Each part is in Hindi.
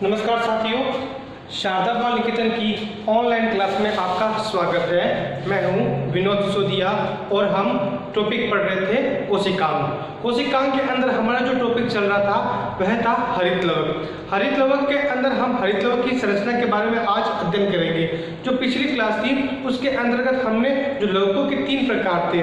नमस्कार साथियों, शारदा बाल निकेतन की ऑनलाइन क्लास में आपका स्वागत है। मैं हूं विनोद सिसोदिया और हम टॉपिक पढ़ रहे थे कोशिकांग। कोशिकांग के अंदर हमारा जो टॉपिक चल रहा था वह था हरित लवक। हरित लवक के अंदर हम हरित लवक की संरचना के बारे में आज अध्ययन करेंगे। जो पिछली क्लास थी उसके अंतर्गत हमने जो लवकों के 3 प्रकार थे,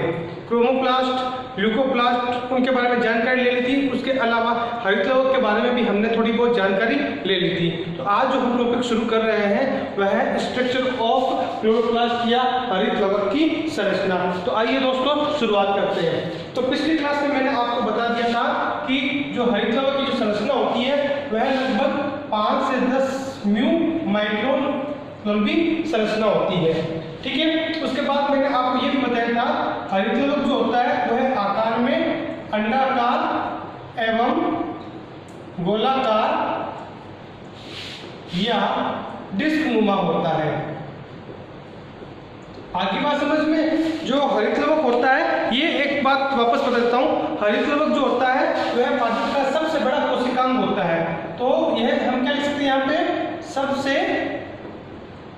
क्रोमोप्लास्ट, ल्यूकोप्लास्ट, उनके बारे में जानकारी ले ली थी। उसके अलावा हरित लवक के बारे में भी हमने थोड़ी बहुत जानकारी ले ली थी। तो आज जो हम टॉपिक शुरू कर रहे हैं वह है स्ट्रक्चर ऑफ क्लोरोप्लास्ट या हरित लवक की संरचना। तो आइए दोस्तों शुरुआत करते हैं। तो पिछली क्लास में मैंने आपको बता दिया था कि जो हरित लवक की जो संरचना होती है वह लगभग 5 से 10 म्यू माइक्रोन लंबी संरचना होती है। ठीक है, उसके बाद मैंने आपको ये भी बताया था हरित लवक जो होता है वह आकार में अंडाकार एवं गोलाकार या डिस्क नुमा होता है। आगे बात समझ में, जो हरित लवक होता है, ये एक बात वापस बता देता हूँ, हरित लवक जो होता है वह पादप का सबसे बड़ा कोशिकांग होता है। तो यह हम क्या लिख सकते हैं यहाँ पे, सबसे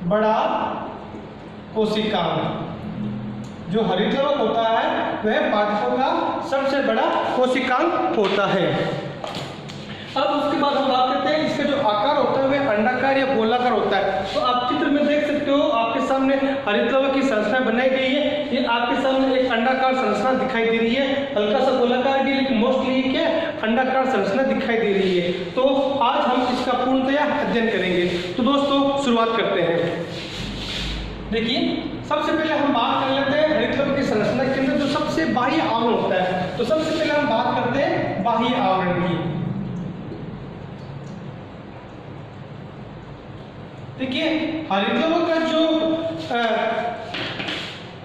बड़ा कोशिकांग। जो हरित लवक होता है वह पादपों का सबसे बड़ा कोशिकांग होता है। अब उसके बाद हम बात करते हैं, इसका जो आकार होता है वह अंडाकार या गोलाकार होता है। तो आप चित्र में देख सकते हो, आपके सामने हरित लवक की संरचना बनाई गई है। ये आपके सामने एक अंडाकार संरचना दिखाई दे रही है, हल्का सा गोलाकार भी, लेकिन मोस्टली क्या अंडाकार संरचना दिखाई दे रही है। तो आज हम इसका पूर्णतया अध्ययन करेंगे। तो दोस्तों शुरुआत करते हैं। देखिए, सबसे पहले हम बात कर लेते हैं हरित लवक की संरचना के अंदर जो सबसे बाह्य आवरण होता है। तो सबसे पहले हम बात करते हैं बाह्य आवरण की। देखिए, हरित लवक का जो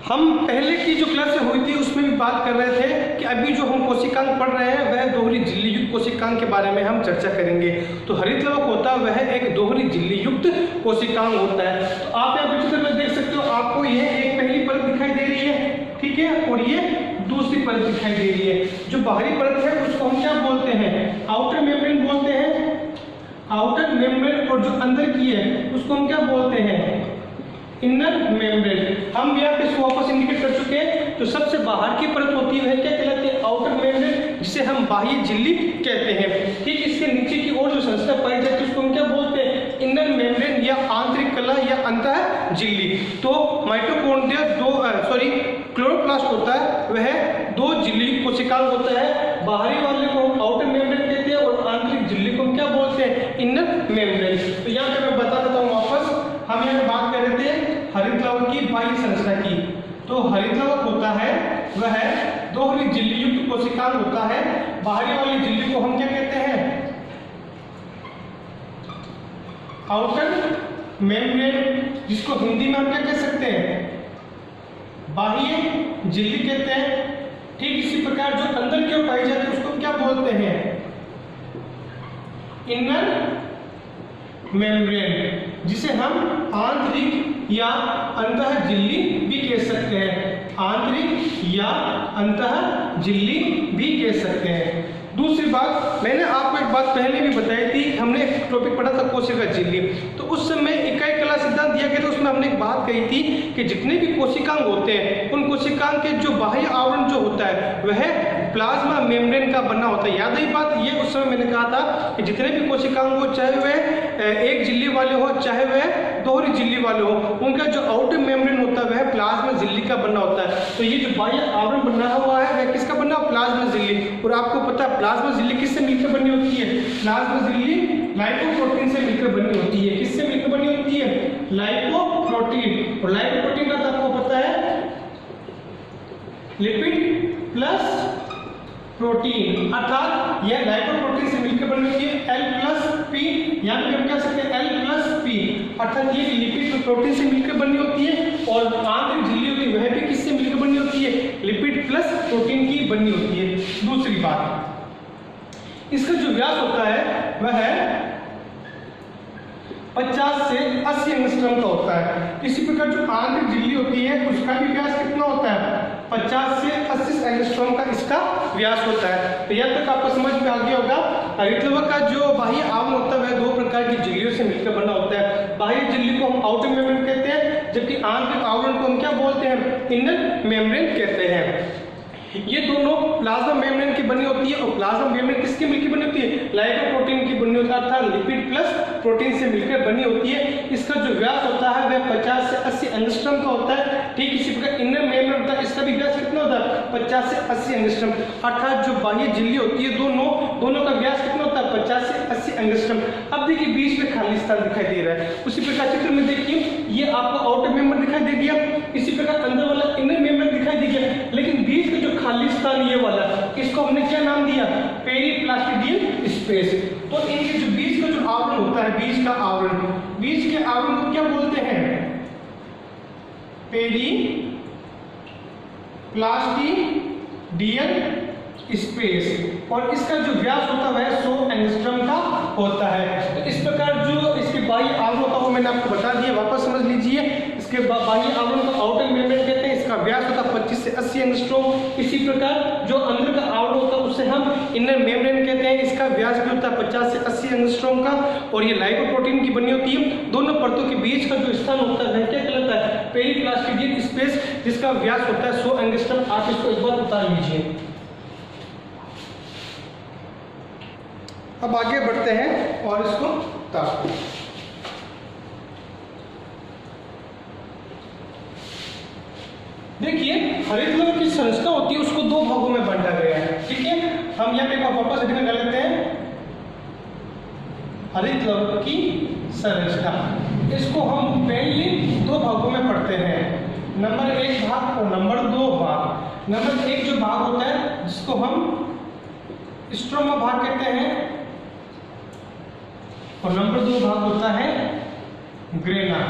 हम पहले की जो क्लास हुई थी उसमें भी बात कर रहे थे कि अभी जो हम कोशिकांग पढ़ रहे हैं वह दोहरी झिल्ली युक्त कोशिकांग के बारे में हम चर्चा करेंगे। तो हरित लवक होता है वह एक दोहरी झिल्ली युक्त कोशिकांग होता है। तो आप यहाँ चित्र में देख सकते हो, आपको यह एक पहली परत दिखाई दे रही है, ठीक है, और ये दूसरी परत दिखाई दे रही है। जो बाहरी परत है उसको हम क्या बोलते हैं, आउटर मेम्ब्रेन बोलते हैं, आउटर मेम्ब्रेन, और जो अंदर की है उसको हम क्या बोलते हैं, इनर मेम्ब्रेन। हम यहाँ पे इसको वापस इंडिकेट कर चुके हैं। तो सबसे बाहर की परत होती है क्या कहलाती है, आउटर मेम्ब्रेन, जिसे हम बाह्य झिल्ली कहते हैं। ठीक, इसके नीचे की ओर जो संरचना पाई जाती है उसको हम क्या बोलते हैं, इनर मेम्ब्रेन या आंतरिक कला या अंतः झिल्ली। तो माइटोकॉन्ड्रिया क्लोरोप्लास्ट होता है वह 2 झिल्ली कोशिकांग होता है। बाहरी वाले को हम आउटर मेम्ब्रेन कहते हैं और आंतरिक झिल्ली को हम क्या बोलते हैं, इनर मेम्ब्रेन। तो यहाँ पे मैं बता देता हूँ वापस, हम यहाँ बात कर रहे थे हरित लवक की बाह्य संरचना की। तो हरित लवक होता है वह दोहरी झिल्ली युक्त कोशिकांग होता है। बाहरी वाली झिल्ली को हम क्या कहते हैं, आउटर मेम्ब्रेन, जिसको हिंदी में हम क्या कह सकते हैं, बाह्य झिल्ली कहते हैं। ठीक इसी प्रकार जो अंदर की ओर पाई जाती है उसको क्या बोलते हैं, इनर मेम्ब्रेन, जिसे हम आंतरिक या अंतः झिल्ली भी कह सकते हैं, आंतरिक या अंतः झिल्ली भी कह सकते हैं। दूसरी बात, मैंने आपको एक बात पहले भी बताई थी, हमने एक टॉपिक पढ़ा था कोशिका झिल्ली। तो उस समय इकाई कला सिद्धांत दिया गया था, उसमें हमने एक बात कही थी कि जितने भी कोशिकांग होते हैं उन कोशिकांग के जो बाह्य आवरण जो होता है वह प्लाज्मा मेम्ब्रेन का बना होता है। याद है बात, ये उस समय मैंने कहा था कि जितने भी कोशिकांग हो, चाहे वह एक झिल्ली वाले हो चाहे वह दोहरी झिल्ली वाले हो, उनका जो आउटर मेम्ब्रेन होता है वह प्लाज्मा झिल्ली का बना होता है। तो ये जो बाह्य आवरण बना हुआ है वह किसका बना, प्लाज्मा झिल्ली। और आपको पता है प्लाज्मा झिल्ली किससे मिलकर बनी होती है, प्लाज्मा झिल्ली लाइपोप्रोटीन से मिलकर बनी होती है। किससे मिलकर बनी होती है, लाइपोप्रोटीन। और लाइपोप्रोटीन का तो आपको पता है लिपिड प्लस प्रोटीन, अर्थात यह लाइपोप्रोटीन से मिलकर बनी होती है L+P, यहाँ पे हम कह सकते हैं L+P, अर्थात ये लिपिड प्रोटीन से मिलकर बनी होती है। और आंतरिक झिल्ली होती है वह भी किससे मिलकर बनी होती है, लिपिड प्लस प्रोटीन की बनी होती है। दूसरी बात, इसका जो व्यास होता है वह है 50 से 80 एंगस्ट्रॉम का होता है। इसी प्रकार जो आंतरिक झिल्ली होती है उसका भी व्यास कितना होता है, 50 से 80 एंगस्ट्रॉम का इसका व्यास होता है। तो यहाँ तक आपको समझ में आ गया होगा। हरित लवक का जो बाह्य आवरण होता है वह 2 प्रकार की आउटर मेम्ब्रेन कहते हैं, जबकि आंतरिक आवरण को हम क्या बोलते हैं, इनर मेम्ब्रेन कहते हैं। ये दोनों प्लाज्मा मेम्ब्रेन की बनी होती है, और प्लाज्मा मेम्ब्रेन किसके मिलकर बनी होती है, लाइपोप्रोटीन की बनी होती है, अर्थात लिपिड प्लस प्रोटीन से मिलकर बनी होती है। इसका जो व्यास होता है वह 50 से 80 एंगस्ट्रॉम का होता है। ठीक इसी प्रकार इनर मेम्ब्रेन होता है, इसका भी व्यास कितना होता है, 50 से 80 एंगस्ट्रॉम, अर्थात जो बाह्य झिल्ली होती है दोनों का व्यास कितना होता है, 50 से 80 एंगस्ट्रॉम। अब देखिए बीच में खाली स्थान दिखाई दे रहा है, उसी प्रकार चित्र में देखिए ये आपको आउटर मेम्ब्रेन दिखाई दे दिया, इसी प्रकार अंदर वाला इनर मेम्ब्रेन दिखाई दे गया, लेकिन बीच का जो खाली स्थान ये वाला, इसको हमने क्या नाम दिया, पेरिप्लास्टिडियल स्पेस। तो इनके जो बीच का जो आवरण होता है, बीच के आवरण को क्या बोलते हैं, पेरिप्लास्टिडियल स्पेस, और इसका जो व्यास होता है वह 100 एंगस्ट्रॉम का होता है। तो इस प्रकार जो इसके बाह्य आवरण होता है वो मैंने आपको बता दिया, वापस समझ लीजिए। इसके बाह्य आवरण को आउटर मेम्ब्रेन कहते हैं, इसका व्यास होता है 25 से 80 एंगस्ट्रॉम। इसी प्रकार जो अंदर का आवरण होता है उसे हम इनर मेम्ब्रेन कहते हैं, इसका व्यास भी होता है 50 से 80 एंगस्ट्रॉम का, और ये लाइपोप्रोटीन की बनी होती है। दोनों परतों के बीच का जो स्थान होता है वह क्या कहलाता है, पेरिप्लास्टिडियल स्पेस, जिसका व्यास होता है 100 एंगस्ट्रॉम। आप इसको एक बार उतार लीजिए। अब आगे बढ़ते हैं और इसको उतारते हैं। देखिए हरित लवक की संरचना होती है उसको दो भागों में बांटा गया है। ठीक है, हम यहाँ पे वापस लिखने कर लेते हैं हरित लवक की संरचना। इसको हम पहले दो भागों में पढ़ते हैं, नंबर 1 भाग और नंबर 2 भाग। नंबर 1 जो भाग होता है जिसको हम स्ट्रोमा भाग कहते हैं, और नंबर 2 भाग होता है ग्रेना।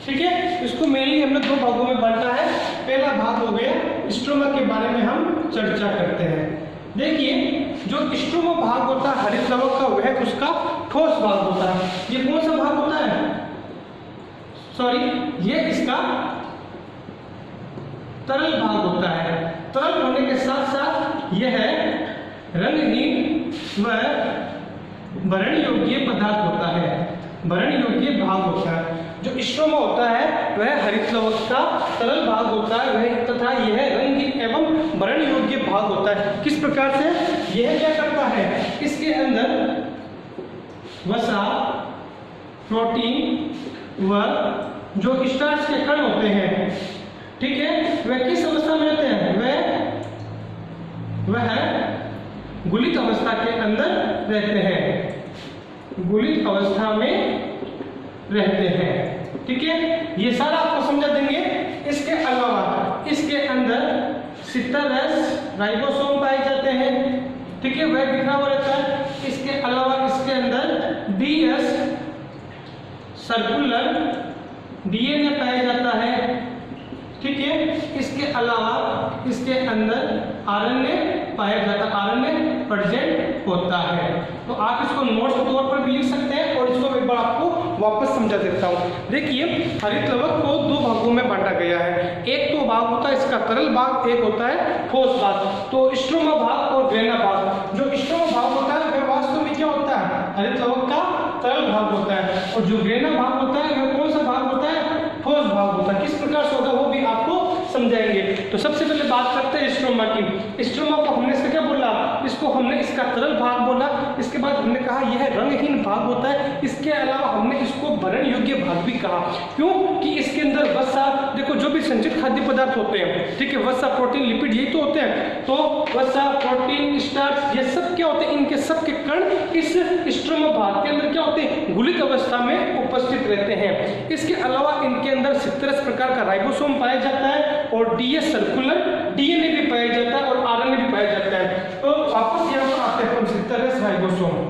ठीक है, इसको मेनली हमने दो भागों में बांटा है। पहला भाग हो गया स्ट्रोमा के बारे में हम चर्चा करते हैं। देखिए जो स्ट्रोमा भाग होता है हरित लवक का, वह उसका ठोस भाग होता है। ये कौन सा भाग होता है, सॉरी ये इसका तरल भाग होता है। तरल होने के साथ साथ यह रंगहीन व भरण योग्य पदार्थ होता है, भरण योग्य भाग होता है। जो स्ट्रोमा होता है वह हरित लवक का तरल भाग होता है वह, तथा यह रंगहीन एवं भरण योग्य भाग होता है। किस प्रकार से, यह क्या करता है, इसके अंदर वसा, प्रोटीन व जो स्टार्च के कण होते हैं, ठीक है, वह किस अवस्था में रहते हैं, वह गुलित अवस्था के अंदर रहते हैं, गुलित अवस्था में रहते हैं। ठीक है, ये सारा आपको समझा देंगे। इसके अलावा इसके अंदर 70 राइबोसोम पाए जाते हैं। ठीक है, वह बिखरा हुआ रहता है। इसके अलावा इसके अंदर DS सर्कुलर DNA पाया जाता है। ठीक है, इसके अलावा इसके अंदर RNA पाया जाता है, RNA प्रेजेंट होता है। तो आप इसको नोट्स के तौर पर भी लिख सकते हैं, और इसको एक बार आपको वापस समझा देता हूँ। देखिए हरित लवक को दो भागों में बांटा गया है। एक तो भाग होता है इसका तरल भाग, एक होता है ठोस भाग। तो स्ट्रोमा भाग और ग्रेना भाग। जो स्ट्रोमा भाग होता है वह वास्तव में क्या होता है, हरित लवक का तरल भाग होता है, और जो ग्रेना भाग होता है वह कौन सा भाग होता है, ठोस भाग होता है। किस प्रकार से होगा वो भी आपको समझाएंगे। तो सबसे पहले बात करते हैं स्ट्रोमा की। स्ट्रोमा को हमने इसका क्या बोला, इसको हमने इसका तरल भाग बोला। इसके बाद हमने कहा यह रंगहीन भाग होता है। इसके अलावा हमने इसको भरण योग्य भाग भी कहा। क्यों कि इसके अंदर वसा, देखो जो भी संचित खाद्य पदार्थ होते हैं, ठीक है, वसा, प्रोटीन, लिपिड यही तो होते हैं। तो वसा, प्रोटीन, स्टार्च ये सब क्या होते हैं, इनके सब के कण इस स्ट्रोमा भाग के अंदर क्या होते हैं, गुलित अवस्था में उपस्थित रहते हैं। इसके अलावा इनके अंदर 70 प्रकार का राइबोसोम पाया जाता है, और DS सर्कुलर DNA भी पाया जाता है, और RNA भी पाया जाता है। तो वापस यहाँ पर आते हैं 70 राइबोसोम।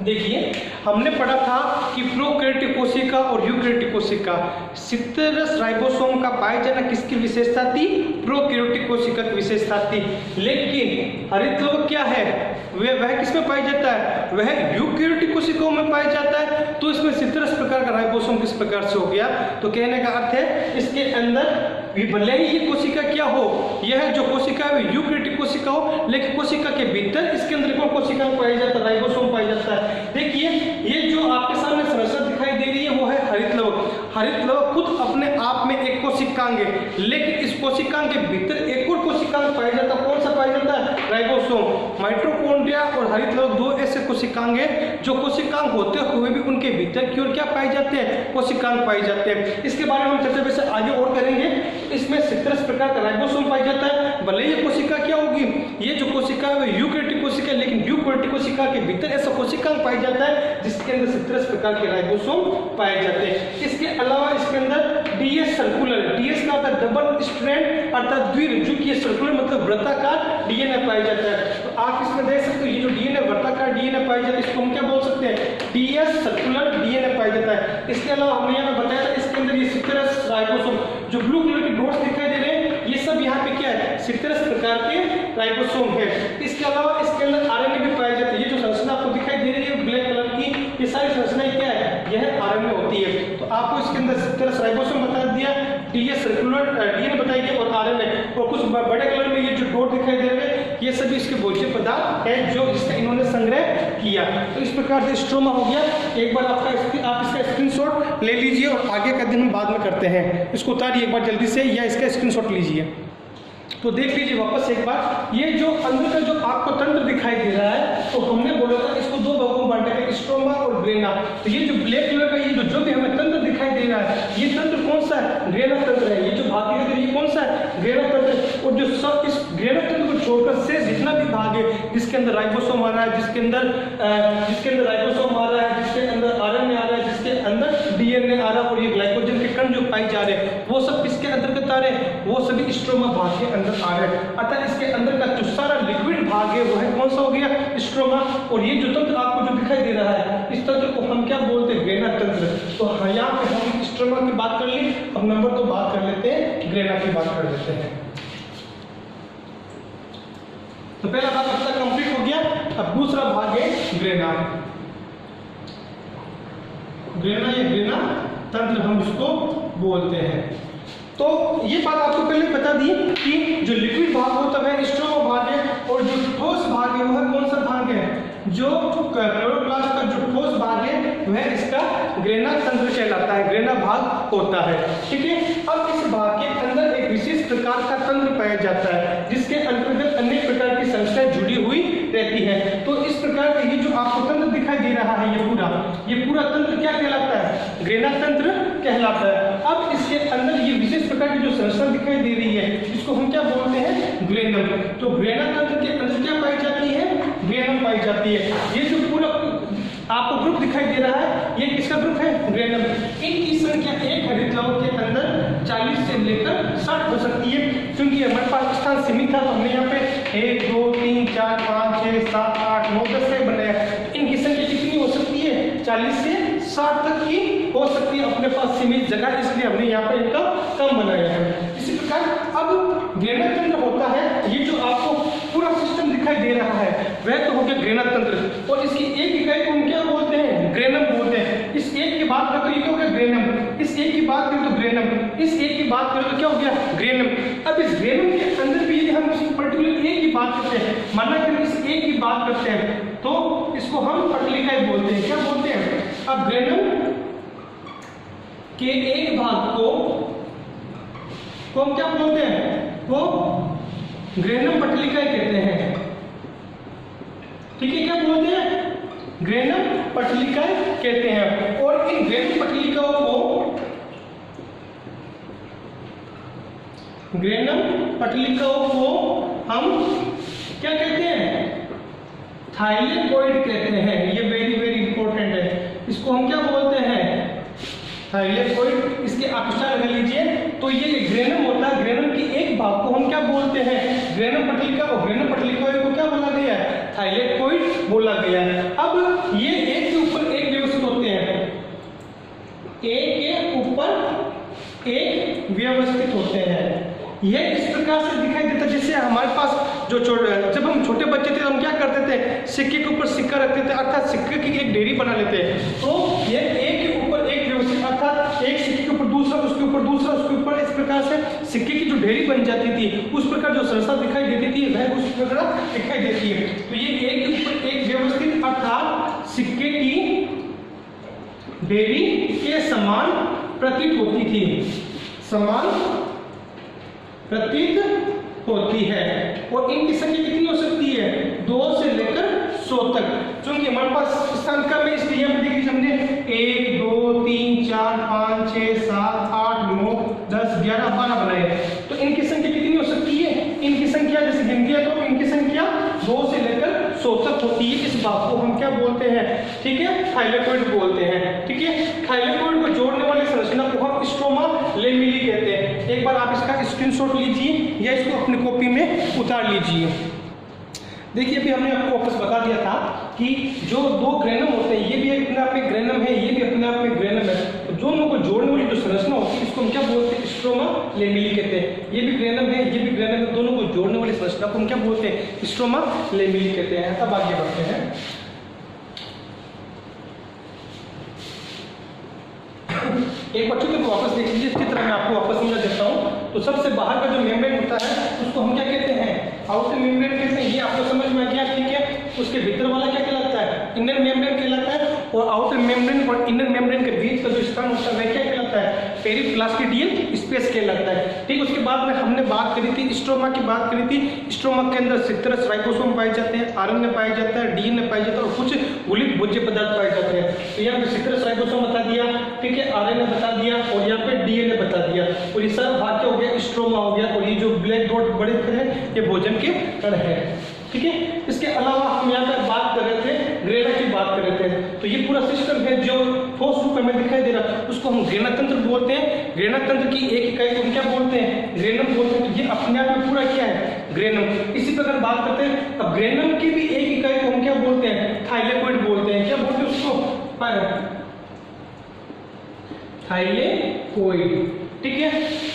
देखिए हमने पढ़ा था कि प्रोकैरियोटिक कोशिका और यूकैरियोटिक कोशिका 70 राइबोसोम का पाया जाना किसकी विशेषता थी, प्रोकैरियोटिक कोशिका की विशेषता थी। लेकिन हरित लवक क्या है, वह किसमें पाया जाता है, वह यूकैरियोटिक कोशिकाओं में पाया जाता है। तो इसमें 70 प्रकार का राइबोसोम किस प्रकार से हो गया, तो कहने का अर्थ है इसके अंदर भले ही ये कोशिका क्या हो, यह जो कोशिका है यूकैरियोटिक कोशिका हो, लेकिन कोशिका के भीतर इसके अंदर कौन कोशिका पाया जाता है, राइबोसोम पाया जाता है। देखिए ये जो आपके सामने संरचना हरित लवक खुद अपने आप में एक कोशिकांग है, लेकिन इस कोशिकांग के भीतर एक और कोशिकांग पाया जाता है। कौन सा पाया जाता है? राइबोसोम। माइटोकॉन्ड्रिया और हरित लवक दो ऐसे कोशिकांग हैं जो कोशिकांग होते हुए भी उनके भीतर की ओर क्या पाए जाते हैं? कोशिकांग पाए जाते हैं। इसके बारे में हम चर्चा वैसे आगे और करेंगे। इसमें 37 प्रकार का राइबोसोम पाया जाता है। भले ये कोशिका क्या होगी, ये जो कोशिका है वो यूकैरियोटिक कोशिका है, लेकिन यूकैरियोटिक कोशिका के भीतर ऐसा कोशिकांग पाया जाता है जिसके अंदर 37 प्रकार के राइबोसोम पाए जाते हैं। इसके अलावा इसके अंदर डीएस सर्कुलर, डीएस का होता है डबल स्ट्रैंड अर्थात द्विरुजुकीय, सर्कुलर मतलब वृत्ताकार डीएनए पाया जाता है। तो आप इसमें देख सकते हो ये जो डीएनए वृत्ताकार डीएनए पाया जाता है इसको हम क्या बोल सकते हैं? डीएस सर्कुलर डीएनए पाया जाता है। इसके अलावा हमने यहाँ पे बताया था इसके अंदर ये 37 राइबोसोम जो ब्लू कलर के डॉट्स दिखाई दे रहे हैं, ये सब यहाँ पे क्या है? 37 प्रकार के राइबोसोम है। इसके अलावा इसके अंदर आरएनए भी पाया जाता है। ये जो संरचना आपको दिखाई दे रही है ब्लैक कलर की, ये सारी संरचनाएं क्या है? यह आरएनए होती है। तो आपको इसके अंदर 37 राइबोसोम बता दिया, डीएस सर्कुलर डीएनए बताया गया और आरएनए, और कुछ बड़े कलर में ये जो डॉट दिखाई दे रहे हैं ये सभी इसके भोज्य पदार्थ है जो इसका इन्होंने संग्रह किया। तो इस प्रकार से स्ट्रोमा हो गया। एक बार आप इसका स्क्रीनशॉट ले लीजिए और आगे का दिन हम बाद में करते हैं। इसको उतारिए एक बार जल्दी से या इसका स्क्रीनशॉट लीजिए। तो देख लीजिए वापस एक बार, ये जो अंदर का जो आपको तंत्र दिखाई दे रहा है, तो हमने बोला था इसको दो भागों में बांटा है, स्ट्रोमा और ग्रेना। तो ये जो ब्लैक कलर का ये जो भी हमें तंत्र दिखाई दे रहा है, ये तंत्र कौन सा है? ग्रेना तंत्र है। ये जो भाग दिखाई दे रहा है ये कौन सा है? ग्रेना तंत्र। और जो सब इस ग्रेना तंत्र को छोड़कर से जितना भी भाग है जिसके अंदर राइबोसोम आ रहा है, जिसके अंदर राइबोसोम आ रहा है, जिसके अंदर आरएनए आ रहा है, जिसके अंदर डीएनए आ रहा है और ये ग्लाइकोजन के कण जो पाए जा रहे हैं वो सब किसके अंतर्गत आ रहे हैं? वो सभी स्ट्रोमा भाग के अंदर आ रहे हैं। अतः इसके अंदर का जो सारा लिक्विड भाग है वो है कौन सा हो गया? स्ट्रोमा। और ये जो तंत्र आपको जो दिखाई दे रहा है इस तंत्र को हम क्या बोलते हैं? ग्रेना तंत्र। तो यहाँ पे हम स्ट्रोमा की बात कर ली, अब नंबर 2 बात कर लेते हैं, ग्रेना की बात कर लेते हैं। तो पहला भाग अपना कंप्लीट हो गया। अब दूसरा भाग है ग्रेना। ग्रेना या ग्रेना तंत्र हम इसको बोलते हैं। तो ये बात आपको पहले बता दी कि जो लिक्विड भाग होता है स्ट्रोमा भाग है और जो ठोस भाग है वह कौन सा भाग है? जो क्लोरोप्लास्ट का जो ठोस भाग है वह इसका ग्रेना तंत्र कहलाता है, ग्रेना भाग होता है। ठीक है। अब इस भाग के अंदर एक विशेष प्रकार का तंत्र पाया जाता है जिसके अंतर्गत अनेक प्रकार की संरचनाएं जुड़ी हुई रहती है। तो इस प्रकार का ये जो आपको तंत्र दिखाई दे रहा है ये पूरा तंत्र क्या कहलाता है? ग्रेना तंत्र कहलाता है। अब इसके अंदर ये विशेष प्रकार की जो संरचना दिखाई दे रही है इसको हम क्या बोलते हैं? ग्रेनम। तो ग्रेना तंत्र के अंदर क्या पाई जाती है? ग्रेनम पाई जाती है। ये जो पूरा आपको ग्रुप दिखाई दे रहा है ये किसका ग्रुप है? ग्रेनम। इनकी संख्या एक हरित लवक के अंदर 40 से लेकर 60 हो सकती है। क्योंकि हमारे पास स्थान सीमित था तो हमने यहाँ पे 1 2 3 4 5 6 7 8 9 10 से बनाया। इनकी संख्या कितनी हो सकती है? 40 से 60 तक की हो सकती है। अपने पास सीमित जगह इसलिए हमने यहाँ पे इनका कम बनाया है। इसी प्रकार अब ग्रेना तंत्र होता है, ये जो आपको पूरा सिस्टम दिखाई दे रहा है वह तो हो गया ग्रेना तंत्र। और इसकी एक इकाई को हम क्या बोलते हैं? ग्रेनम बोलते हैं। इस एक की बात करें तो ये क्या हो गया? ग्रेनम। इस एक की बात करें तो ग्रेनम। इस एक की बात करें तो क्या हो गया? ग्रेनम। अब इस ग्रेनम के अंदर भी यदि हम इस पर्टिकुलर एक की बात करते हैं, माना कि हम इस एक की बात करते हैं तो इसको हम पटलिकाएं बोलते हैं। क्या बोलते हैं? अब ग्रेनम के एक भाग को हम क्या बोलते हैं? वो ग्रेनम पटलिकाएं कहते हैं। ठीक है, क्या बोलते हैं? ग्रेनम पटलिकाएं कहते हैं। और इन ग्रेनम पटलिकाओं को हम क्या कहते हैं? थाइलेकोइड कहते हैं। ये वेरी वेरी इंपॉर्टेंट है। इसको हम क्या बोलते हैं? थाइलेकोइड। इसके आप लगा लीजिए। तो ये ग्रेनम होता है, ग्रेनम की एक भाग को हम क्या बोलते हैं? ग्रेनम पटलिका। और ग्रेनम पटलिकाओं को क्या बोला गया है? थाइलेकोइड बोला गया है। अब ये एक के ऊपर एक व्यवस्थित होते हैं, एक के ऊपर एक व्यवस्थित होते हैं। यह इस प्रकार से दिखाई देता है जैसे हमारे पास जो जब हम छोटे बच्चे थे तो हम क्या करते थे? सिक्के के ऊपर सिक्का रखते थे, अर्थात सिक्के की एक ढेरी बना लेते हैं। तो यह एक के ऊपर एक व्यवस्थित, अर्थात एक सिक्के के ऊपर दूसरा, उसके ऊपर दूसरा, उसके ऊपर, इस प्रकार से सिक्के की जो ढेरी बन जाती थी उस प्रकार जो संरचना दिखाई देती थी वह उस प्रकार दिखाई देती है। तो ये एक के ऊपर एक व्यवस्थित अर्थात सिक्के की ढेरी के समान प्रतीत होती थी, समान प्रतीत होती है। और इनकी संख्या कितनी हो सकती है? 2 से लेकर 100 तक। क्योंकि हमारे पास स्थान कम है, इसलिए हम देख लीजिए हमने 1 2 3 4 5 6 7 8 9 10 11 12 बनाए। तो इनकी संख्या कितनी हो सकती है? इनकी संख्या जैसे गिनती है तो इनकी संख्या 2 से लेकर 100 तक होती है। इस बात को हम क्या बोलते हैं? ठीक है, थाइलेकोइड बोलते हैं। ठीक है, थाइलेकोइड को जोड़ने वाली संरचना को हम स्ट्रोमा लेमिली कहते हैं। एक बार आप इसका स्क्रीनशॉट लीजिए या इसको अपनी कॉपी में उतार लीजिए। देखिए अभी हमने आपको वापस बता दिया था कि जो 2 ग्रेनम होते हैं, ये भी अपने आप में ग्रेनम है, ये भी अपने आप में ग्रेनम है। तो दोनों को जोड़ने वाली जो संरचना होती है इसको हम क्या बोलते हैं? स्ट्रोमा लेमिली कहते हैं। ये भी ग्रेनम है, ये भी ग्रेनम है, दोनों को जोड़ने वाली संरचना को हम क्या बोलते हैं? स्ट्रोमा लेमिली कहते हैं। अब आगे बढ़ते हैं। एक बार चित्र को वापस देख लीजिए, चित्र मैं आपको वापस समझा देता हूँ। तो सबसे बाहर का जो मेम्ब्रेन होता है उसको हम क्या कहते हैं? आउटर मेम्ब्रेन कहते हैं। ये आपको समझ में आ गया, ठीक है। उसके भीतर वाला क्या कहलाता है? इनर मेम्ब्रेन कहलाता है। और आउटर मेम्ब्रेन और इनर मेम्ब्रेन के बीच का जो स्थान होता है वह क्या कहलाता है? पेरिप्लास्टिडियल स्पेस कहलाता है। ठीक, उसके बाद में हमने बात करी थी स्ट्रोमा की बात करी थी। स्ट्रोमा के अंदर सित्रस राइबोसोम पाए जाते हैं, आरएनए पाया जाता है, डीएनए पाया जाता है और कुछ गुलित भोज्य पदार्थ पाए जाते हैं। तो यहाँ पे सित्रस राइबोसोम बता दिया, ठीक है, आरएनए बता दिया और यहाँ पे डीएनए बता दिया। और ये सब भाग क्या हो गया? स्ट्रोमा हो गया। और ये जो ब्लैक डॉट बड़े हैं ये भोजन के कण है। ठीक है, इसके अलावा हम यहाँ पे बात कर रहे थे ग्रेना की बात कर रहे थे। तो ये पूरा सिस्टम है जो ठोस रूप में दिखाई दे रहा है उसको हम ग्रेना तंत्र बोलते हैं। ग्रेना तंत्र की एक इकाई को हम क्या बोलते हैं? ग्रेनम बोलते हैं। तो ये अपने आप में पूरा क्या है? ग्रेनम। इसी प्रकार बात करते हैं अब ग्रेनम की भी एक इकाई को हम क्या बोलते हैं? थाइलेकोइड बोलते हैं। क्या बोलते हैं उसको? थाइलेकोइड। ठीक है,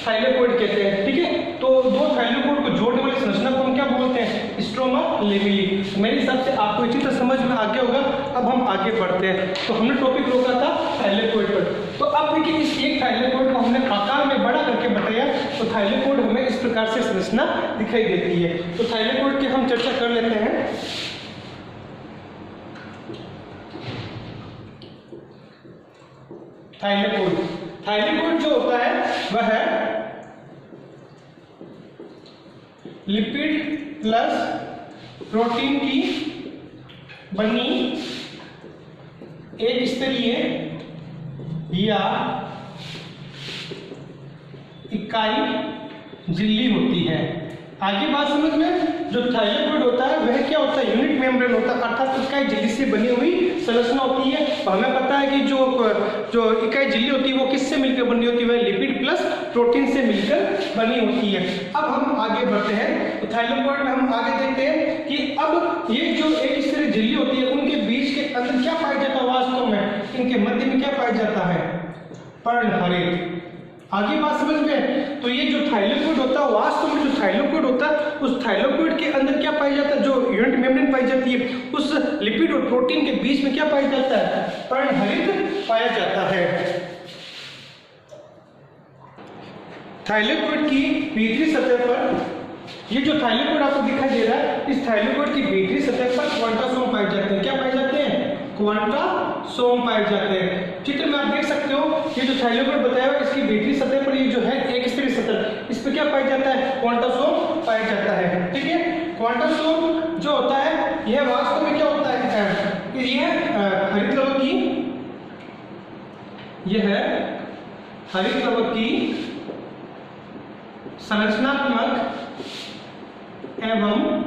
थाइलेकोइड कहते हैं। ठीक है, तो 2 थाइलेकोइड को जोड़ने वाली संरचना को हम क्या बोलते हैं? Stroma lamellae. मेरे हिसाब से आपको अच्छी तरह समझ में आ गया होगा। अब हम आगे बढ़ते हैं। तो हमने टॉपिक रोका था थाइलेकोइड पर। तो अब देखिए इस एक थाइलेकोइड को हमने आकार में बड़ा करके बताया। तो थाइलेकोइड हमें इस प्रकार से संरचना दिखाई देती है। तो थाइलेकोइड की हम चर्चा कर लेते हैं। थाइलेकोइड जो होता है वह है लिपिड प्लस प्रोटीन की बनी एक स्तरीय या इकाई झिल्ली होती है। आगे बात समझ में, जो थाइलेकोइड होता है वह क्या होता है? यूनिट मेम्ब्रेन होता है, अर्थात इकाई झिल्ली से बनी हुई संरचना होती है। हमें पता है कि जो इकाई झिल्ली होती है वो किससे मिलकर बनी होती है? वह लिपिड प्लस प्रोटीन से मिलकर बनी होती है। अब हम आगे बढ़ते हैं। तो थाइलेकोइड में हम आगे देखते हैं कि अब ये जो एक स्तरीय झिल्ली होती है उनके बीच के अंदर क्या पाया जाता है? वास्तव में इनके मध्य में क्या पाया जाता है? पर्णहरित। आगे बात समझ में, तो ये जो थाइलेकोइड होता है वास्तव में जो थाइलेकोइड होता है उस थाइलेकोइड के अंदर क्या पाया जाता है? जो यूनिट मेम्ब्रेन पाई जाती है उस लिपिड और प्रोटीन के बीच में क्या पाया जाता है? पर्णहरित पाया जाता है। थाइलेकोइड की भीतरी सतह पर, ये जो थाइलेकोइड आपको दिखाई दे रहा है इस थाइलेकोइड की भीतरी सतह पर क्वांटासोम पाए जाते हैं। क्या पाए जाते हैं? क्वांटासोम पाए जाते हैं। चित्र में आप देख सकते हो ये जो थाइलेकोइड बताया हुआ इसकी भीतरी सतह पर ये जो है एक स्तरीय सतह, इस पर क्या पाया जाता है? क्वांटासोम पाया जाता है। ठीक है, क्वांटासोम जो होता है यह वास्तव में क्या होता है? यह हरित लवक की, यह हरित लवक की संरचनात्मक एवं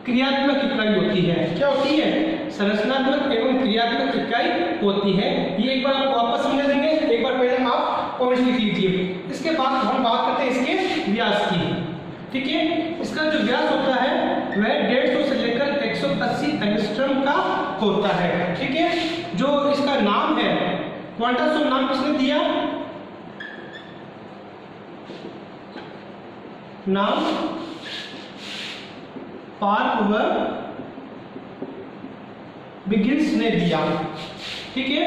क्रियात्मक इकाई होती है। क्या होती है? संरचनात्मक एवं क्रियात्मक इकाई होती है। ये एक बार आप वापस समझ लेंगे। एक बार पहले आप पॉइंट लिख लीजिए। इसके बाद हम बात करते हैं इसके व्यास की। ठीक है, इसका जो व्यास होता है वह 150 से लेकर 180 एंगस्ट्रम का होता है। ठीक है, जो इसका नाम है क्वांटासोम, नाम किसने दिया? नाम पार्क व बिगिंस ने दिया। ठीक है,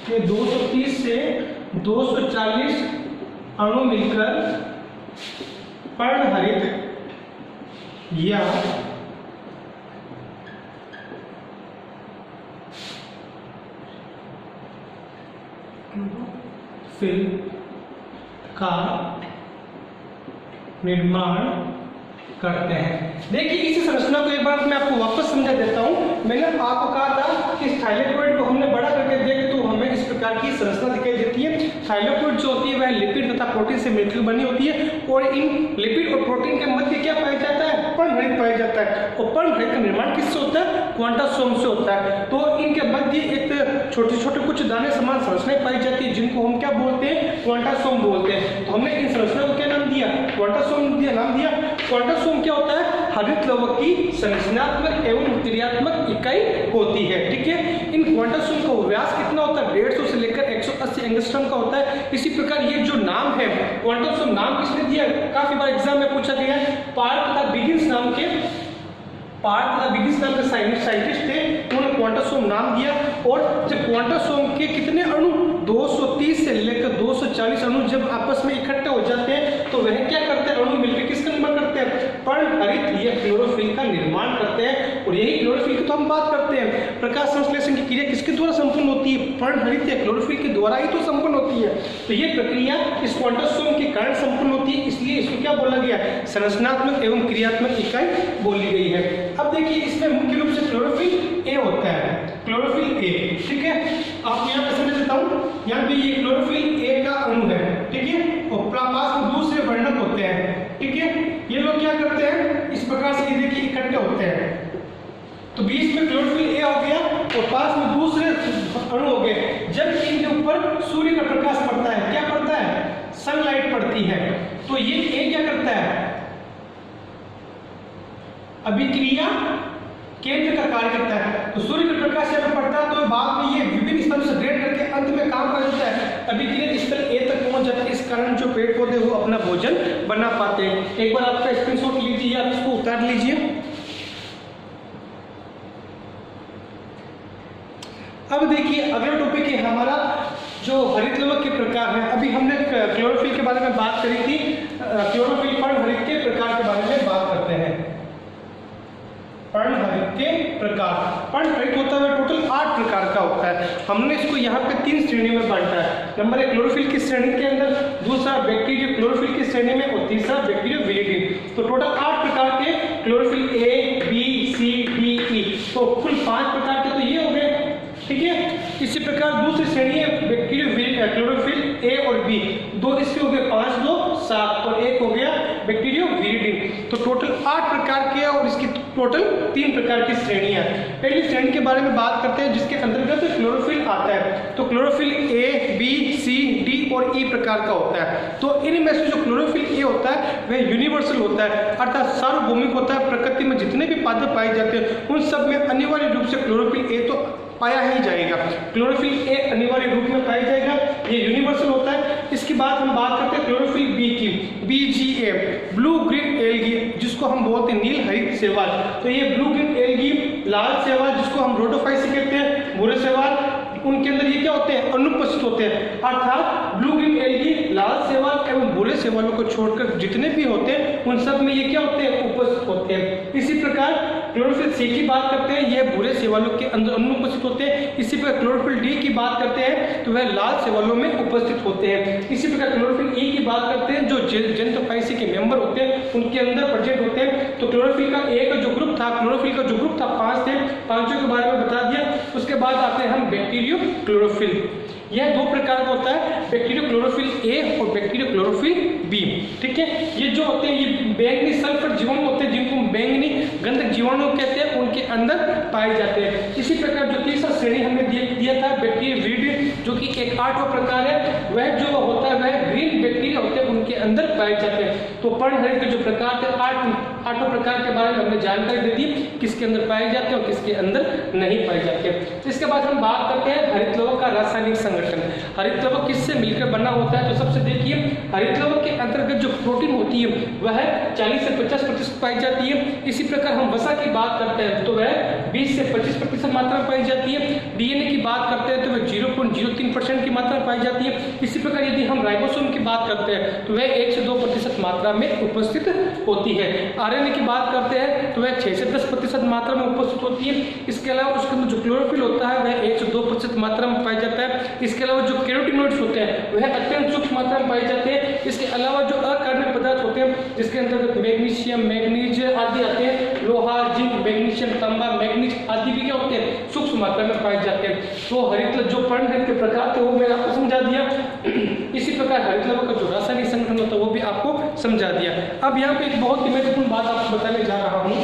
ये 230 से 240 अणु मिलकर पर्णहरित या का निर्माण करते हैं। देखिए इस संरचना को एक बार मैं आपको वापस समझा देता हूँ। मैंने आपको कहा था कि थाइलेकोइड को हमने बड़ा करके देख तो हमें इस प्रकार की संरचना दिखाई देती है। थाइलेकोइड जो होती है वह लिपिड तथा प्रोटीन से मिलकर बनी होती है और इन लिपिड और प्रोटीन के मध्य क्या पाया जाता है? पर्णहरित पाया जाता है। और पर्णहरित का निर्माण किससे होता है? क्वांटासोम से होता है। तो इनके मध्य एक छोटे छोटे कुछ दाने समान संरचनाएं पाई जाती है जिनको हम क्या बोलते हैं? क्वांटासोम बोलते हैं। तो हमने इन संरचना को क्या नाम दिया? क्वांटासोम नाम दिया। क्वांटासोम क्या होता है? हरित लवक की संरचनात्मक एवं क्रियात्मक इकाई होती है। ठीक है, इन क्वांटासोम का व्यास कितना होता है? 150 से लेकर 180 एंगस्ट्रॉम का होता है। इसी प्रकार ये जो नाम है क्वांटासोम, नाम किसने दिया? काफी बार एग्जाम में पूछा गया है। पार्ट तथा बिगिंस नाम के साइंटिस्ट थे, उन्होंने क्वांटासोम नाम दिया। और जब क्वांटासोम के कितने अणु 230 से लेकर 240 अणु जब आपस में इकट्ठे हो जाते हैं तो वह क्या करते हैं? अणु मिलकर किसका निर्माण करते हैं? पर्णहरित या क्लोरोफिल का निर्माण करते हैं। और यही क्लोरोफिल की तो हम बात करते हैं। प्रकाश संश्लेषण की क्रिया किसके द्वारा संपन्न होती है? पर्णहरित या क्लोरोफिल के द्वारा ही तो संपन्न होती है। तो ये प्रक्रिया इस क्वांटासोम के कारण संपन्न होती है, इसलिए इसको क्या बोला गया? संरचनात्मक एवं क्रियात्मक इकाई बोली गई है। अब देखिए इसमें मुख्य रूप से क्लोरोफिल ए होता है, क्लोरोफिल ए। ठीक है, आपको यहाँ पे समझ देता हूँ। यहाँ पे ये क्लोरोफिल ए का अणु है। ठीक है, और पास में दूसरे वर्णक होते हैं। ठीक है, ये लोग क्या करते हैं? इस प्रकार से ये देखिए इकट्ठे होते हैं। तो बीच में क्लोरोफिल ए हो गया और पास में दूसरे अणु हो गए। जब इनके ऊपर सूर्य का प्रकाश पड़ता है, क्या पड़ता है? सनलाइट पड़ती है। तो ये ए क्या करता है? अभिक्रिया केंद्र का कार्य करता है। तो सूर्य का प्रकाश जब पड़ता है तो बाद में ये विभिन्न स्तरों से ग्रेड करके अंत में काम कर देता है, अभिक्रिया स्थल ए तक पहुंच जाता है। इस कारण जो पेड़ पौधे वो अपना भोजन बना पाते हैं। एक बार आपका स्क्रीनशॉट लीजिए, आप इसको उतार लीजिए। अब देखिए अगला टॉपिक है हमारा जो हरित लवक के प्रकार है। अभी हमने क्लोरोफिल के बारे में बात करी थी। क्लोरोफिल पर्णहरित के प्रकार के बारे में बात करते हैं। पर्णहरित के प्रकार, पर्णहरित होता है टोटल 8 प्रकार का होता है। हमने इसको यहाँ पे 3 श्रेणी में बांटा है। नंबर 1 क्लोरोफिल की श्रेणी के अंदर, दूसरा बैक्टीरियो क्लोरोफिल की श्रेणी में और तीसरा बैक्टीरियो विरिडिन। तो टोटल 8 प्रकार के chlorophyll A, B, C, D, ई। तो कुल 5 प्रकार के तो ये हो गए। ठीक है, इसी प्रकार दूसरी श्रेणी है बैक्टीरियो क्लोरोफिल ए और बी। 2 इसके हो गए 5, 2, 7 और 1 हो गया बैक्टीरियो विरिडिन। तो टोटल 8 प्रकार के और इसकी टोटल 3 प्रकार की श्रेणियां। पहली श्रेणी के बारे में बात करते हैं जिसके अंतर्गत क्लोरोफिल आता है। तो chlorophyll A, B, C, D और ई प्रकार का होता है। तो इनमें से जो क्लोरोफिल ए होता है वह यूनिवर्सल होता है, अर्थात सार्वभौमिक होता है। प्रकृति में जितने भी पादप पाए जाते हैं उन सब में अनिवार्य रूप से क्लोरोफिल ए तो पाया ही जाएगा। क्लोरोफिल ए अनिवार्य रूप में पाया जाएगा, ये यूनिवर्सल होता है। इसके बाद हम बात करते हैं क्लोरोफिल बी की, BGA, ब्लू ग्रीन एल्गी, जिसको हम बोलते हैं नील हरित शैवाल। तो ये ब्लू ग्रीन एल्गी, लाल शैवाल जिसको हम रोडोफाइसी कहते हैं, भूरे शैवाल, उनके अंदर ये क्या होते हैं? अनुपस्थित होते हैं। अर्थात ब्लू ग्रीन एल्गी, लाल शैवाल एवं भूरे शैवालों को छोड़कर जितने भी होते हैं उन सब में ये क्या होते हैं? उपस्थित होते हैं। इसी प्रकार क्लोरोफिल सी की बात करते हैं, यह भूरे शैवालों के अंदर अनुपस्थित होते हैं। इसी प्रकार क्लोरोफिल डी की बात करते हैं तो वह लाल शैवालों में उपस्थित होते हैं। इसी प्रकार क्लोरोफिल ई की बात करते हैं जो जेंटोफाइसी के मेंबर होते हैं उनके अंदर प्रेजेंट होते हैं। तो क्लोरोफिल का ए का जो ग्रुप था, क्लोरोफिल का जो ग्रुप था 5 थे, 5 के बारे में बता दिया। उसके बाद आते हैं हम बैक्टीरियो क्लोरोफिल। यह 2 प्रकार का होता है, बैक्टीरियो क्लोरोफिल ए और बैक्टीरियो क्लोरोफिल बी। ठीक है, ये जो होते हैं ये बैंगनी सल्फर जीवाणु होते हैं जिनको बैंगनी गंधक जीवाणु कहते हैं, उनके अंदर पाए जाते हैं। इसी प्रकार जो तीसरा श्रेणी हमने दिया था बैक्टीरिया विरिडिन, जो कि एक 8वां प्रकार है, वह जो होता है वह ग्रीन बैक्टीरिया होते हैं उनके अंदर पाए जाते हैं। तो पर्णहरित के जो प्रकार थे 8 प्रकार के बारे में हमने जानकारी दे दी, किसके अंदर पाए जाते हैं और किसके अंदर नहीं पाए जाते। इसके बाद हम बात करते हैं हरित लवक का रासायनिक संगठन। हरित लवक किससे मिलकर बना होता है? तो सबसे देखिए हरित लवक के अंतर्गत जो प्रोटीन होती है वह 40 से 50% पाई जाती है। इसी प्रकार हम वसा की बात करते हैं तो वह 20 से 25% मात्रा में पाई जाती है। डीएनए की बात करते हैं तो वह 0.03% की मात्रा में पाई जाती है। इसी प्रकार यदि हम राइबोसोम की बात करते हैं तो वह 1 से 2% मात्रा में उपस्थित होती है। आरएनए की बात करते हैं तो वह 6 से 10% मात्रा में उपस्थित होती है। इसके अलावा उसके अंदर जो क्लोरोफिल होता है वह 1 से 2% मात्रा में पाया जाता है। इसके अलावा जो कैरोटिनॉइड्स होते हैं वह अत्यंत सूक्ष्म मात्रा में पाए जाते हैं। इसके अलावा जो अकार्बनिक पदार्थ होते हैं जिसके अंतर्गत मैग्नीशियम, मैग्नीज आदि आते हैं, लोहा, जिंक, मैग्नीशियम, तांबा, मैग्नीज आदि भी क्या होते हैं, सूक्ष्म मात्रा में पाए जाते हैं। तो हरित जो पर्णहरित के प्रकार थे वो मैंने आपको समझा दिया। इसी प्रकार हरित लवक का जो रासायनिक संगठन होता है वो भी आपको समझा दिया। अब यहाँ पे एक बहुत ही महत्वपूर्ण बात आपको बताने जा रहा हूँ।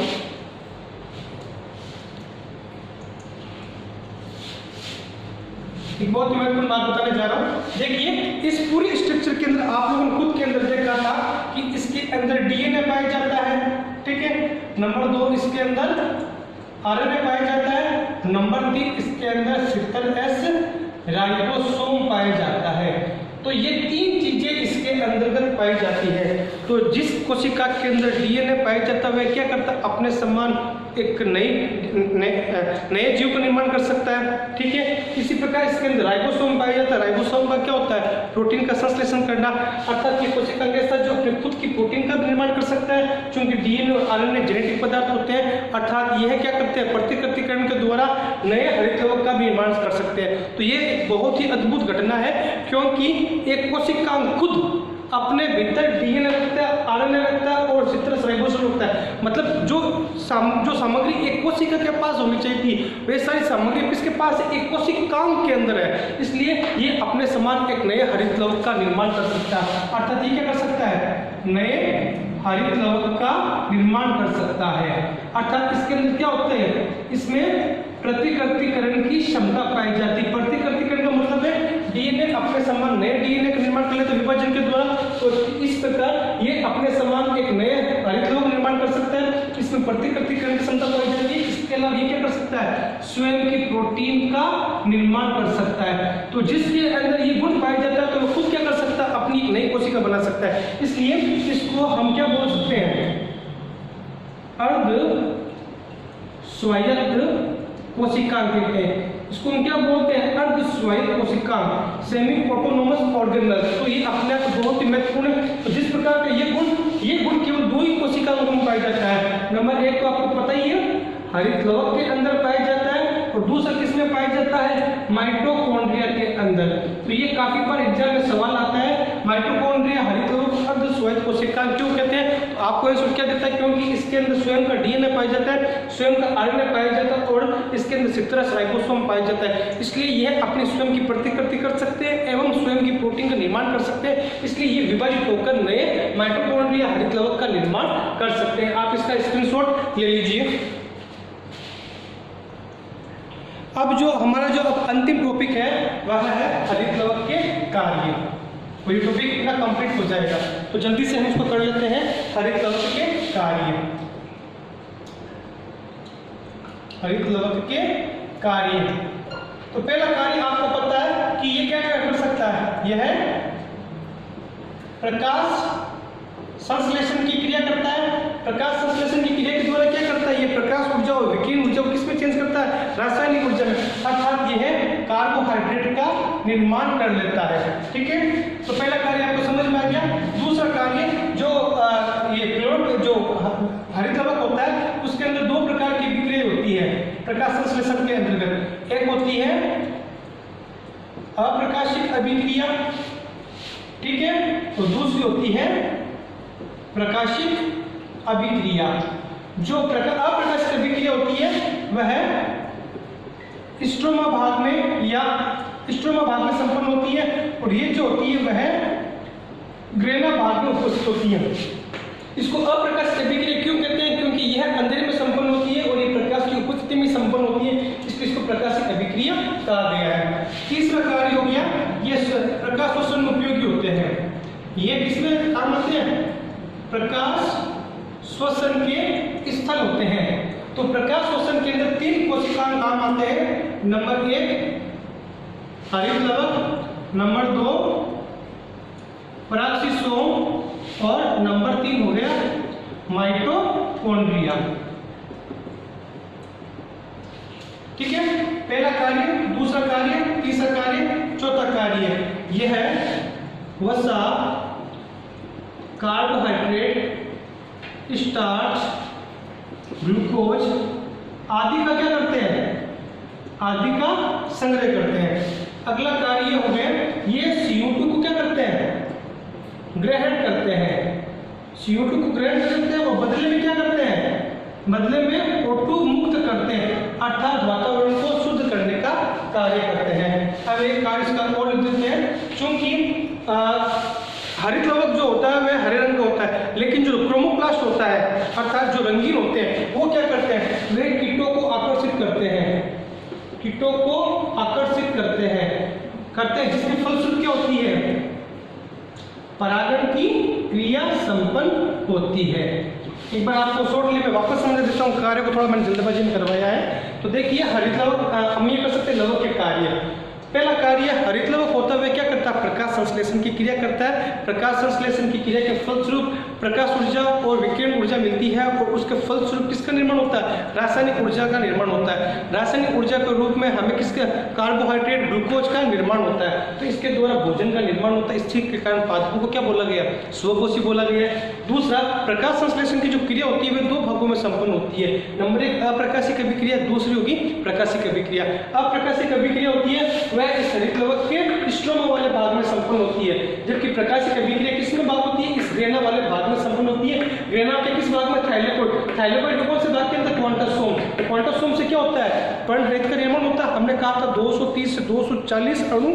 एक बहुत ही महत्वपूर्ण बात बताने जा रहा हूँ। देखिए, इस पूरे स्ट्रक्चर के अंदर आप लोगों ने खुद के अंदर देखा था कि इसके अंदर डीएनए पाया जाता है, ठीक है। नंबर 2 इसके अंदर आरएनए पाया जाता है। नंबर 3 इसके अंदर 70S राइबोसोम पाया जाता है। तो ये 3 चीजें इसके अंतर्गत पाई जाती है। तो जिस कोशिका के अंदर डीएनए पाया जाता है वह क्या करता है, अपने समान एक नए जीव का निर्माण कर सकता है, ठीक है। इसी प्रकार इसके अंदर राइबोसोम पाया जाता है। राइबोसोम का क्या होता है, प्रोटीन का संश्लेषण करना, अर्थात ये कोशिका के साथ जो अपने खुद की प्रोटीन का निर्माण कर सकता है, क्योंकि डीएनए और आरएनए जेनेटिक पदार्थ होते हैं। अर्थात यह क्या करते हैं, प्रतिकृतिकरण के द्वारा नए हरित लवक का भी निर्माण कर सकते हैं। तो ये एक बहुत ही अद्भुत घटना है, क्योंकि एक कोशिका खुद अपने भीतर डीएनए रखता है, आरएनए रखता है और सिट्रस राइबोसोम रखता है। मतलब जो सामग्री एक कोशिका के पास होनी चाहिए थी वे सारी सामग्री किसके पास है, एक कोशिकाओं के अंदर है। इसलिए ये अपने समान एक नए हरित लवक का निर्माण कर सकता है। अर्थात ये क्या कर सकता है, नए हरित लवक का निर्माण कर सकता है। अर्थात इसके अंदर क्या होता है, इसमें प्रतिकृतिकरण की क्षमता पाई जाती है। प्रतिकृतिकरण का मतलब है डीएनए अपने समान नए डीएनए का निर्माण कर लेते विभाजन के द्वारा। तो इस प्रकार ये अपने समान एक नए हरित लवक निर्माण कर सकता है। इसमें प्रतिकृतिकरण की क्षमता पाई जाती है। इसके अलावा ये क्या कर सकता है, स्वयं की प्रोटीन का निर्माण कर सकता है। तो जिसके अंदर ये गुण पाया जाता है तो वो खुद क्या कर सकता है, अपनी एक नई कोशिका बना सकता है। इसलिए इसको हम क्या बोल सकते हैं, अर्ध स्वायत्त कोशिका कहते हैं। इसको हम क्या बोलते हैं, अर्ध स्वायत्त कोशिका, सेमी ऑटोनोमस ऑर्गेनल। तो ये अपने आप बहुत ही महत्वपूर्ण है। तो जिस प्रकार का ये गुण केवल 2 ही कोशिकाओं में पाया जाता है। नंबर 1 तो आपको पता ही है, हरित लवक के अंदर पाया जाता है, और दूसरा किसमें पाया जाता है, माइटोकॉन्ड्रिया के अंदर। तो ये काफी बार एग्जाम में सवाल आता है, माइटोकॉन्ड्रिया हरित लवक अर्ध स्वायत्त कोशिका क्यों कहते हैं। तो आपको आंसर क्या देता है, क्योंकि इसके अंदर स्वयं का डीएनए पाया जाता है, स्वयं का आरएनए पाया जाता है और इसके अंदर सिट्रस राइबोसोम पाया जाता है। इसलिए यह अपनी स्वयं की प्रतिकृति कर सकते हैं एवं स्वयं की प्रोटीन का निर्माण कर सकते हैं। इसलिए ये विभाजित होकर नए माइटोकॉन्ड्रिया हरित लवक का निर्माण कर सकते हैं। आप इसका स्क्रीनशॉट ले लीजिए। अब जो हमारा जो अब अंतिम टॉपिक है वह है हरित लवक के कार्य। तो ये टॉपिक इतना कंप्लीट हो जाएगा, तो जल्दी से हम इसको कर लेते हैं। हरित लवक के कार्य, हरित लवक के कार्य। तो पहला कार्य आपको पता है कि ये क्या कर सकता है, यह प्रकाश संश्लेषण की क्रिया करता है। प्रकाश संश्लेषण की क्रिया के द्वारा क्या करता है, ये प्रकाश ऊर्जा और विकिरण ऊर्जा को किसमें चेंज करता है, रासायनिक ऊर्जा में। अर्थात यह कार्बोहाइड्रेट का निर्माण कर लेता है, ठीक है। तो पहला कार्य आपको समझ में आ गया। दूसरा कार्य जो जो हरित लवक होता है उसके अंदर 2 प्रकार की विक्रिया होती है प्रकाश संश्लेषण के अंतर्गत। एक होती है अप्रकाशित अभिक्रिया, ठीक है, तो दूसरी होती है प्रकाशित अभिक्रिया। जो अप्रकाशित अभिक्रिया होती है वह स्ट्रोमा भाग में या स्ट्रोमा भाग में संपन्न होती है, और ये जो होती है वह ग्रेना भाग में उपस्थित होती है। इसको अप्रकाशित अभिक्रिया क्यों कहते हैं, क्योंकि यह अंधेरे में संपन्न होती है और ये प्रकाश की उपस्थिति में संपन्न होती है, इसलिए इसको प्रकाशित अभिक्रिया कहा गया है। तीसरा कार्य हो गया, ये प्रकाश शोषण में उपयोगी होते हैं। ये किसमें काम आते हैं, प्रकाश श्वसन के स्थल होते हैं। तो प्रकाश श्वसन के अंदर 3 कोशिकाएं काम आते हैं। नंबर 1 हरित लवक, नंबर 2 परागशीषोम, और नंबर 3 हो गया माइटोकॉन्ड्रिया, ठीक है। पहला कार्य, दूसरा कार्य, तीसरा कार्य, चौथा कार्य यह है वसा, कार्बोहाइड्रेट, स्टार्च, ग्लूकोज आदि का क्या करते हैं, आदि का संग्रह करते हैं। अगला कार्य हो गया, ये CO2 को क्या करते हैं, ग्रहण करते हैं। CO2 को ग्रहण करते हैं और बदले में क्या करते हैं, बदले में O2 मुक्त करते हैं, अर्थात वातावरण को शुद्ध करने का कार्य करते हैं। अब एक कार्य इसका और लिख देते हैं। चूंकि हरित लवक जो होता है वह हरे रंग का होता है, लेकिन जो क्रोमोप्लास्ट होता है अर्थात जो रंगीन होते हैं वो क्या करते हैं, वे कीटों को आकर्षित करते हैं, कीटों को आकर्षित करते हैं, जिसकी फलस्वरूप क्या होती है, परागण की क्रिया संपन्न होती है। एक बार आपको शॉर्टली में वापस समझा देता हूँ, कार्य को थोड़ा मैंने जल्दबाजी में करवाया है। तो देखिए हरित लवक, हम ये कर सकते हैं लवक के कार्य। पहला कार्य, हरित लवक होता हुआ क्या करता है, प्रकाश संश्लेषण की क्रिया करता है। प्रकाश संश्लेषण की क्रिया के फलस्वरूप प्रकाश ऊर्जा और विकिरण ऊर्जा मिलती है और उसके फलस्वरूप किसका निर्माण होता है, रासायनिक ऊर्जा का निर्माण होता है। रासायनिक ऊर्जा के रूप में हमें किसका, कार्बोहाइड्रेट ग्लूकोज का निर्माण होता है। तो इसके द्वारा भोजन का निर्माण होता है। इस चीज के कारण पादपों को क्या बोला गया, स्वकोषी बोला गया है। दूसरा, प्रकाश संश्लेषण की जो क्रिया होती है वह दो भागों में संपन्न होती है। नंबर एक अप्रकाशिक अभिक्रिया, दूसरी होगी प्रकाशिक अभिक्रिया। अप्रकाशिक अभिक्रिया होती है वह इस हरित लवक के स्ट्रोमा वाले भाग में संपन्न होती है, जबकि प्रकाशिक अभिक्रिया किसमें भाग होती है, इस ग्रेना वाले भाग में संपन्न होती है। ग्रेना के किस भाग में, थाइलेकोइड। थाइलेकोइड कौन से भाग के अंदर, क्वांटोसोम। क्वांटोसोम से क्या होता है, पर्णरहित का निर्माण होता है। हमने कहा था 230 से 240 अणु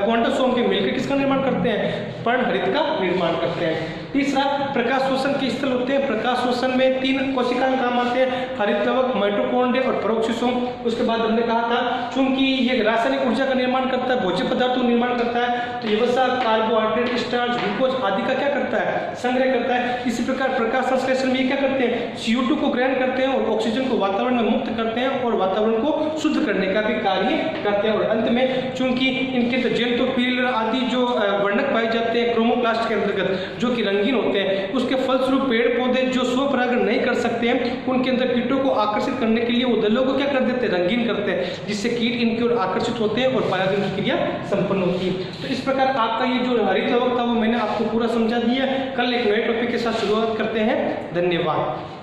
क्वांटोसोम के मिलकर किसका निर्माण करते हैं, पर्णहरित का निर्माण करते हैं। तीसरा, प्रकाश शोषण के स्थल होते हैं। प्रकाश शोषण में 3 कोशिकाएं काम आते हैं, हरित लवक, माइटोकॉन्ड्रिया और परोक्सिसोम। उसके बाद हमने कहा था चूंकि ये रासायनिक ऊर्जा का निर्माण करता है, भोज्य पदार्थों का निर्माण करता है, तो ये वसा कार्बोहाइड्रेट, स्टार्च, ग्लूकोज आदि का क्या करता है, संग्रह करता है। इसी प्रकार प्रकाश संश्लेषण में क्या करते हैं, CO2 को ग्रहण करते हैं और ऑक्सीजन को वातावरण में मुक्त करते हैं और वातावरण को शुद्ध करने का भी कार्य करते हैं। और अंत में चूंकि इनके जेंटोपील आदि जो वर्णक पाए जाते हैं क्रोमोप्लास्ट के अंतर्गत जो कि रंगीन होते हैं, उसके फलस्वरूप पेड़ पौधे जो स्वपरागण नहीं कर सकते हैं उनके अंदर कीटों को आकर्षित करने के लिए वो दलों को क्या कर देते हैं, रंगीन करते हैं, जिससे कीट इनकी ओर आकर्षित होते हैं और परागण की क्रिया संपन्न होती है। तो इस प्रकार आपका ये जो हरित लवक था वो मैंने आपको पूरा समझा दिया। कल एक नए टॉपिक के साथ शुरुआत करते हैं। धन्यवाद।